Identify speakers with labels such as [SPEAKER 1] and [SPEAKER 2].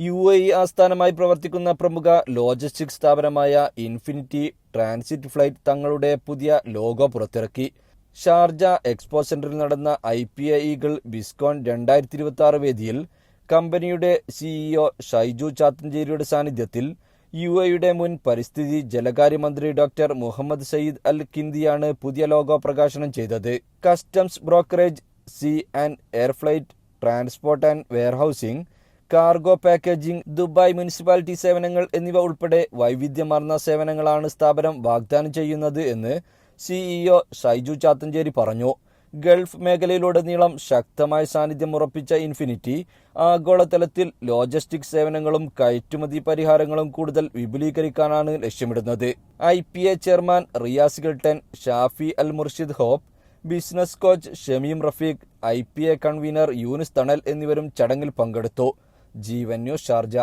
[SPEAKER 1] UAE ആസ്ഥാനമായി പ്രവർത്തിക്കുന്ന പ്രമുഖ ലോജിസ്റ്റിക്സ് സ്ഥാപനമായ ഇൻഫിനിറ്റി ട്രാൻസിറ്റ് ഫ്ലൈറ്റ് തങ്ങളുടെ പുതിയ ലോഗോ പുറത്തിറക്കി. ഷാർജ എക്സ്പോ സെന്ററിൽ നടന്ന IPA ഈഗിൾ ബിസ്കോൺ 2026 വേദിയിൽ കമ്പനിയുടെ CEO ഷൈജു ചാത്തഞ്ചേരിയുടെ സാന്നിധ്യത്തിൽ UAEയുടെ മുൻ പരിസ്ഥിതി ജലകാര്യമന്ത്രി ഡോക്ടർ മുഹമ്മദ് സയ്യിദ് അൽ കിന്ദിയാണ് പുതിയ ലോഗോ പ്രകാശനം ചെയ്തത്. Customs brokerage, sea and air flight, transport and warehousing, cargo packaging, Dubai municipality സേവനങ്ങൾ എന്നിവ ഉൾപ്പെടെ വൈവിധ്യമാർന്ന സേവനങ്ങളാണ് സ്ഥാപനം വാഗ്ദാനം ചെയ്യുന്നത് എന്ന് CEO ഷൈജു ചാത്തഞ്ചേരി പറഞ്ഞു. ഗൾഫ് മേഖലയിലുടനീളം ശക്തമായ സാന്നിധ്യം ഉറപ്പിച്ച ഇൻഫിനിറ്റി ആഗോളതലത്തിൽ ലോജിസ്റ്റിക്സ് സേവനങ്ങളും കയറ്റുമതി പരിഹാരങ്ങളും കൂടുതൽ വിപുലീകരിക്കാനാണ് ലക്ഷ്യമിടുന്നത്. IPA ചെയർമാൻ റിയാസ് ഗിൽട്ടൻ, Shafi Al Murshid Hope, business coach Shameem Rafeeq, IPA convener Yunis Thanal എന്നിവരും ചടങ്ങിൽ പങ്കെടുത്തു. Jeevan news Sharjah.